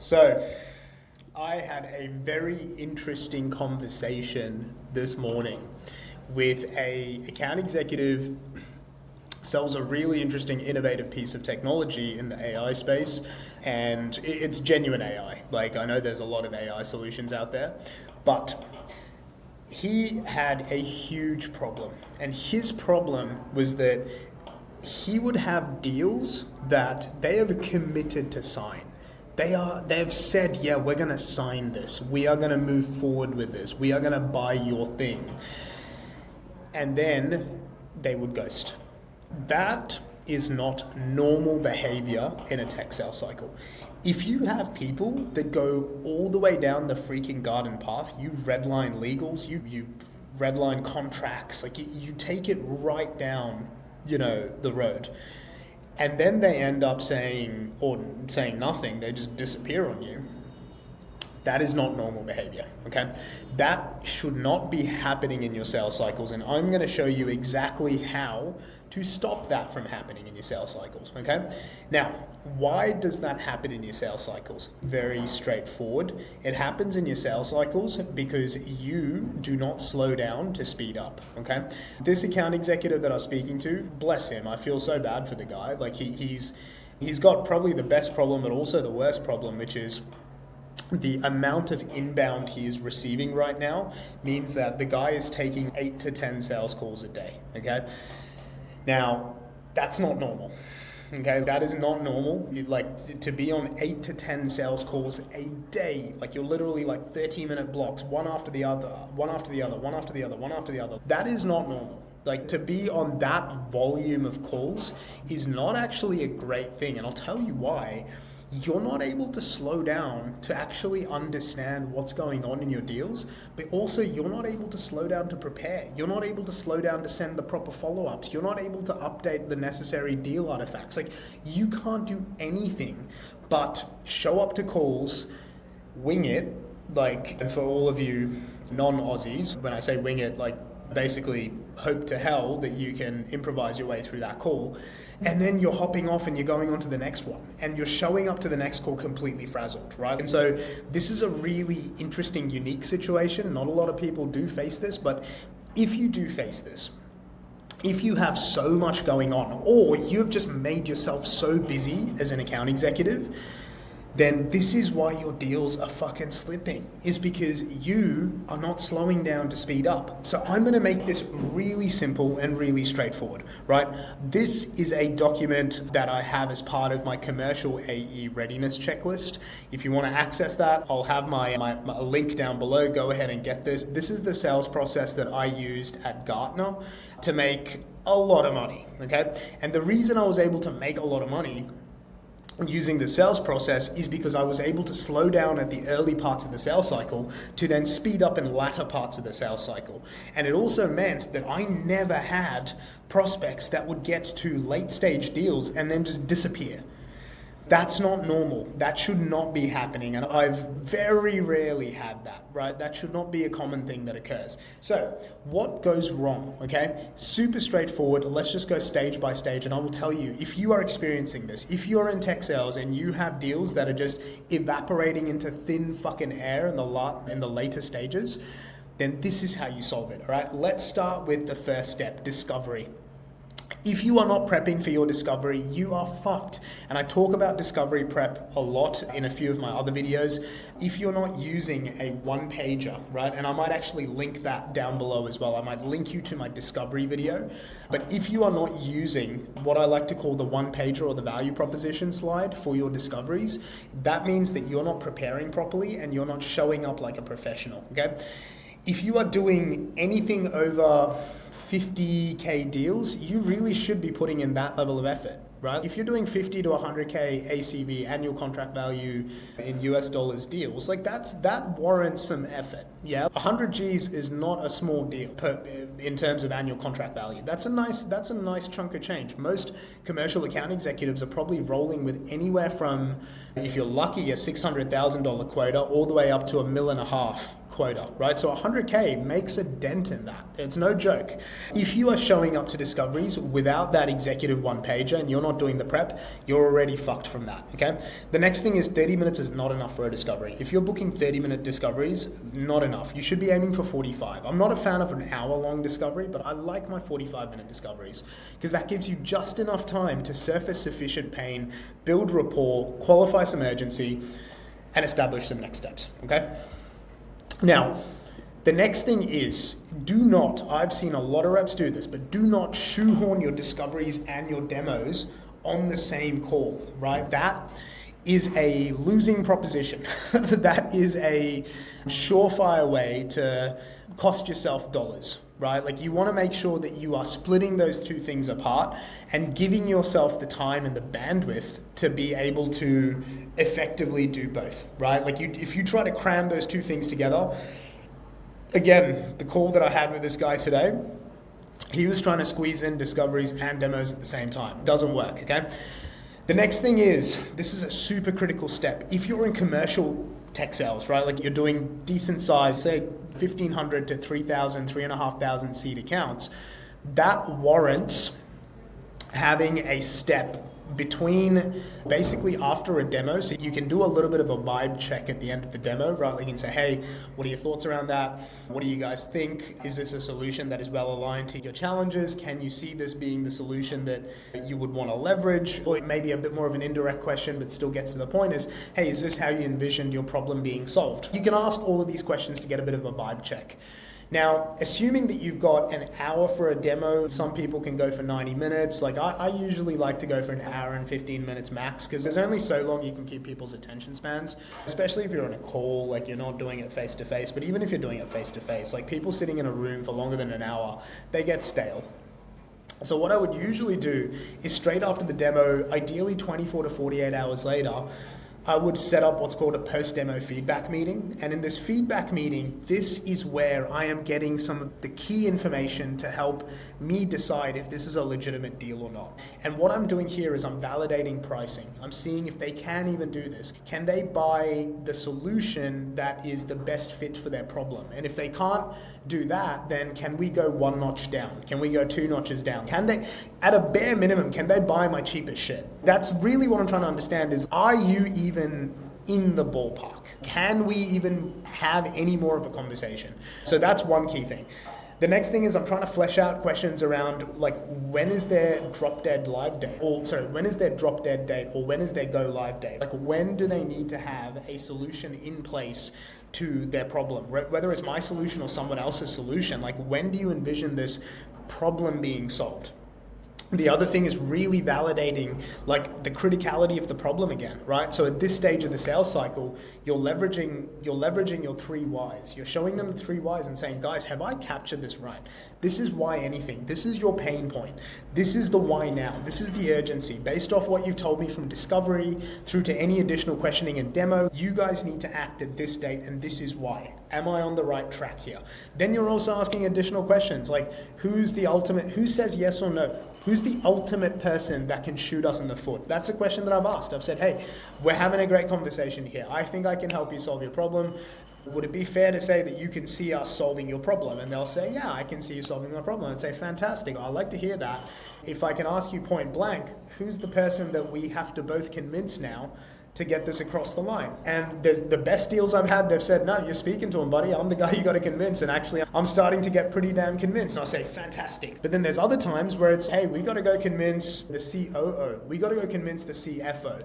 So, I had a very interesting conversation this morning with a account executive sells a really interesting innovative piece of technology in the AI space, and it's genuine AI. Like, I know there's a lot of AI solutions out there, but he had a huge problem, and his problem was that he would have deals that they have committed to sign. They've said, yeah, we're going to sign this. We are going to move forward with this. We are going to buy your thing. And then they would ghost. That is not normal behavior in a tech sales cycle. If you have people that go all the way down the freaking garden path, you redline legals, you redline contracts, like you take it right down, the road. And then they end up saying nothing, they just disappear on you. That is not normal behavior, okay? That should not be happening in your sales cycles, and I'm going to show you exactly how to stop that from happening in your sales cycles, okay? Now, why does that happen in your sales cycles? Very straightforward. It happens in your sales cycles because you do not slow down to speed up, okay? This account executive that I was speaking to, bless him, I feel so bad for the guy. Like he's got probably the best problem, but also the worst problem, which is the amount of inbound he is receiving right now means that the guy is taking 8 to 10 sales calls a day, okay? Now, that's not normal, okay? That is not normal. To be on 8 to 10 sales calls a day, like you're literally like 30-minute blocks, one after the other, one after the other, one after the other, one after the other. That is not normal. Like, to be on that volume of calls is not actually a great thing, and I'll tell you why. You're not able to slow down to actually understand what's going on in your deals, but also you're not able to slow down to prepare. You're not able to slow down to send the proper follow-ups. You're not able to update the necessary deal artifacts. Like, you can't do anything but show up to calls, wing it, and for all of you non-Aussies, when I say wing it, basically hope to hell that you can improvise your way through that call, and then you're hopping off and you're going on to the next one, and you're showing up to the next call completely frazzled, right? And so this is a really interesting, unique situation. Not a lot of people do face this, but if you do face this, if you have so much going on, or you've just made yourself so busy as an account executive, then this is why your deals are fucking slipping, is because you are not slowing down to speed up. So I'm going to make this really simple and really straightforward, right? This is a document that I have as part of my commercial AE readiness checklist. If you want to access that, I'll have my link down below. Go ahead and get this. This is the sales process that I used at Gartner to make a lot of money, okay? And the reason I was able to make a lot of money using the sales process is because I was able to slow down at the early parts of the sales cycle to then speed up in latter parts of the sales cycle. And it also meant that I never had prospects that would get to late stage deals and then just disappear. That's not normal. That should not be happening. And I've very rarely had that, right? That should not be a common thing that occurs. So what goes wrong, okay? Super straightforward. Let's just go stage by stage. And I will tell you, if you are experiencing this, if you're in tech sales and you have deals that are just evaporating into thin fucking air in the later stages, then this is how you solve it, all right? Let's start with the first step, discovery. If you are not prepping for your discovery, you are fucked. And I talk about discovery prep a lot in a few of my other videos. If you're not using a one-pager, right, and I might actually link that down below as well. I might link you to my discovery video. But if you are not using what I like to call the one-pager or the value proposition slide for your discoveries, that means that you're not preparing properly and you're not showing up like a professional, okay? If you are doing anything over 50K deals, you really should be putting in that level of effort, right? If you're doing 50 to 100K ACV, annual contract value in US dollars deals, that warrants some effort. Yeah, 100 G's is not a small deal in terms of annual contract value. That's a nice chunk of change. Most commercial account executives are probably rolling with anywhere from, if you're lucky, a $600,000 quota all the way up to $1.5 million quota, right? So 100K makes a dent in that. It's no joke. If you are showing up to discoveries without that executive one pager and you're not doing the prep, you're already fucked from that, okay? The next thing is 30 minutes is not enough for a discovery. If you're booking 30-minute discoveries, not enough. You should be aiming for 45. I'm not a fan of an hour-long discovery, but I like my 45-minute discoveries because that gives you just enough time to surface sufficient pain, build rapport, qualify some urgency, and establish some next steps, okay? Now, the next thing is, I've seen a lot of reps do this, but do not shoehorn your discoveries and your demos on the same call, right? That is a losing proposition. That is a surefire way to cost yourself dollars, right? Like, you want to make sure that you are splitting those two things apart and giving yourself the time and the bandwidth to be able to effectively do both, right? Like, if you try to cram those two things together, again, the call that I had with this guy today, he was trying to squeeze in discoveries and demos at the same time. Doesn't work, okay? The next thing is, this is a super critical step. If you're in commercial tech sales, right? Like, you're doing decent size, say 1,500 to 3,000, 3,500 seat accounts, that warrants having a step between basically after a demo. So you can do a little bit of a vibe check at the end of the demo, right? Like, you can say, hey, what are your thoughts around that? What do you guys think? Is this a solution that is well aligned to your challenges? Can you see this being the solution that you would want to leverage? Or maybe a bit more of an indirect question, but still gets to the point is, hey, is this how you envisioned your problem being solved? You can ask all of these questions to get a bit of a vibe check. Now, assuming that you've got an hour for a demo, some people can go for 90 minutes. Like, I usually like to go for an hour and 15 minutes max, because there's only so long you can keep people's attention spans, especially if you're on a call, like, you're not doing it face to face. But even if you're doing it face to face, like, people sitting in a room for longer than an hour, they get stale. So what I would usually do is straight after the demo, ideally 24 to 48 hours later, I would set up what's called a post-demo feedback meeting. And in this feedback meeting, this is where I am getting some of the key information to help me decide if this is a legitimate deal or not. And what I'm doing here is I'm validating pricing. I'm seeing if they can even do this. Can they buy the solution that is the best fit for their problem? And if they can't do that, then can we go one notch down? Can we go two notches down? Can they, at a bare minimum, can they buy my cheapest shit? That's really what I'm trying to understand is, are you even in the ballpark? Can we even have any more of a conversation? So that's one key thing. The next thing is I'm trying to flesh out questions around, like, when is their drop dead live date? Or sorry, when is their drop dead date, or when is their go live date? Like, when do they need to have a solution in place to their problem? Whether it's my solution or someone else's solution, like, when do you envision this problem being solved? The other thing is really validating, like, the criticality of the problem again, right? So at this stage of the sales cycle, you're leveraging your 3 whys. You're showing them the 3 whys and saying, guys, have I captured this right? This is why anything. This is your pain point. This is the why now. This is the urgency. Based off what you've told me from discovery through to any additional questioning and demo, you guys need to act at this date, and this is why. Am I on the right track here? Then you're also asking additional questions, like, who says yes or no? Who's the ultimate person that can shoot us in the foot? That's a question that I've asked. I've said, hey, we're having a great conversation here. I think I can help you solve your problem. Would it be fair to say that you can see us solving your problem? And they'll say, yeah, I can see you solving my problem. I'd say, fantastic. I'd like to hear that. If I can ask you point blank, who's the person that we have to both convince now to get this across the line? And there's the best deals I've had, they've said, no, you're speaking to him, buddy. I'm the guy you got to convince. And actually, I'm starting to get pretty damn convinced. And I'll say, fantastic. But then there's other times where it's, hey, we got to go convince the COO. We got to go convince the CFO.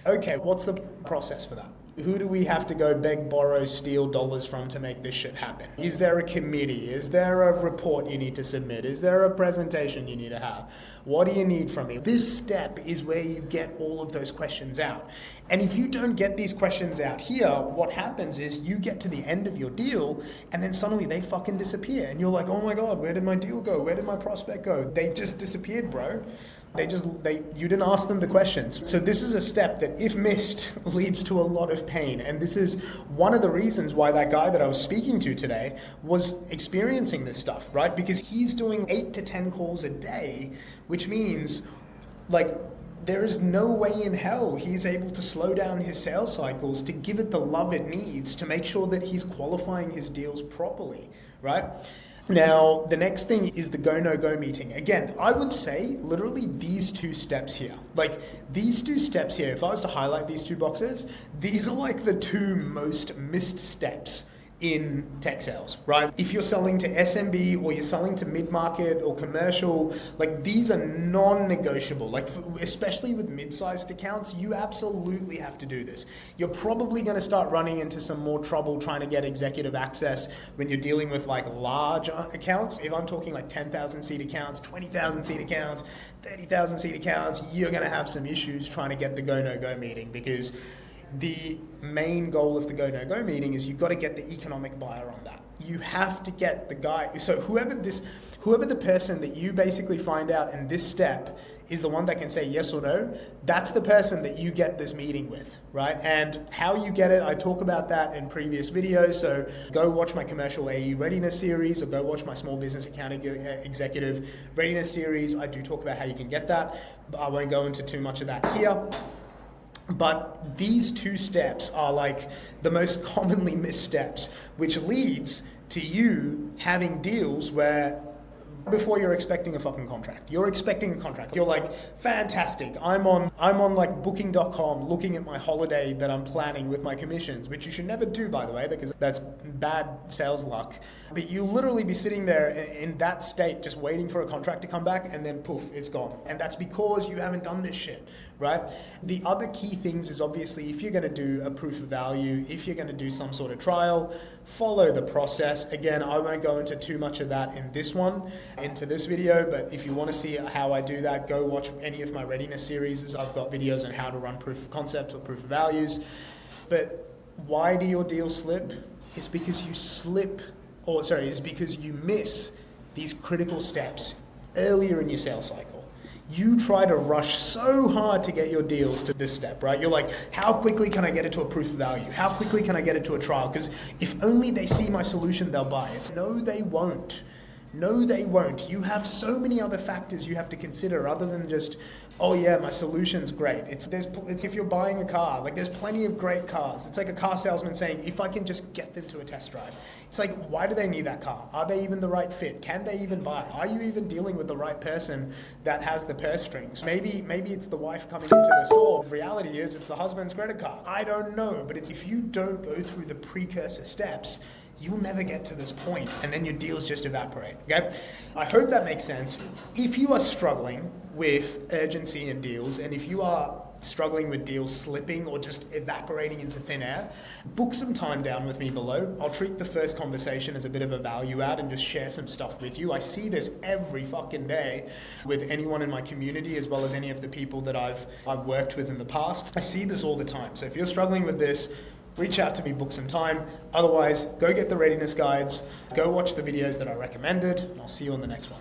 Okay, what's the process for that? Who do we have to go beg, borrow, steal dollars from to make this shit happen? Is there a committee? Is there a report you need to submit? Is there a presentation you need to have? What do you need from me? This step is where you get all of those questions out. And if you don't get these questions out here, what happens is you get to the end of your deal and then suddenly they fucking disappear. And you're like, oh my God, where did my deal go? Where did my prospect go? They just disappeared, bro. You didn't ask them the questions. So this is a step that, if missed, leads to a lot of pain. And this is one of the reasons why that guy that I was speaking to today was experiencing this stuff, right? Because he's doing 8 to 10 calls a day, which means, like, there is no way in hell he's able to slow down his sales cycles to give it the love it needs to make sure that he's qualifying his deals properly, right? Now, the next thing is the go, no go meeting. Again, I would say literally these two steps here. Like these two steps here, if I was to highlight these two boxes, these are like the two most missed steps in tech sales, right? If you're selling to SMB or you're selling to mid-market or commercial, like these are non-negotiable. Like especially with mid-sized accounts, you absolutely have to do this. You're probably going to start running into some more trouble trying to get executive access when you're dealing with like large accounts. If I'm talking like 10,000 seat accounts, 20,000 seat accounts, 30,000 seat accounts, you're going to have some issues trying to get the go, no go meeting, because the main goal of the go, no go meeting is you've got to get the economic buyer on that. You have to get the guy. So whoever the person that you basically find out in this step is the one that can say yes or no, that's the person that you get this meeting with, right? And how you get it, I talk about that in previous videos. So go watch my commercial AE readiness series or go watch my small business account executive readiness series. I do talk about how you can get that, but I won't go into too much of that here. But these two steps are like the most commonly missed steps, which leads to you having deals where before you're expecting a fucking contract. You're expecting a contract. You're like, fantastic. I'm on like booking.com looking at my holiday that I'm planning with my commissions, which you should never do, by the way, because that's bad sales luck. But you literally be sitting there in that state just waiting for a contract to come back and then poof, it's gone. And that's because you haven't done this shit, right? The other key things is obviously if you're going to do a proof of value, if you're going to do some sort of trial, follow the process. Again, I won't go into too much of that in this one, into this video, but if you want to see how I do that, go watch any of my readiness series. I've got videos on how to run proof of concepts or proof of values. But why do your deals slip? It's because it's because you miss these critical steps earlier in your sales cycle. You try to rush so hard to get your deals to this step, right? You're like, how quickly can I get it to a proof of value? How quickly can I get it to a trial? Because if only they see my solution, they'll buy it. No, they won't. No, they won't. You have so many other factors you have to consider other than just, oh yeah, my solution's great. It's if you're buying a car, like there's plenty of great cars. It's like a car salesman saying, if I can just get them to a test drive. It's like, why do they need that car? Are they even the right fit? Can they even buy? Are you even dealing with the right person that has the purse strings? Maybe it's the wife coming into the store. The reality is it's the husband's credit card. I don't know, but if you don't go through the precursor steps, you'll never get to this point, and then your deals just evaporate, okay? I hope that makes sense. If you are struggling with urgency in deals, and if you are struggling with deals slipping or just evaporating into thin air, book some time down with me below. I'll treat the first conversation as a bit of a value add and just share some stuff with you. I see this every fucking day with anyone in my community, as well as any of the people that I've worked with in the past. I see this all the time. So if you're struggling with this, reach out to me, book some time. Otherwise, go get the readiness guides, go watch the videos that I recommended, and I'll see you on the next one.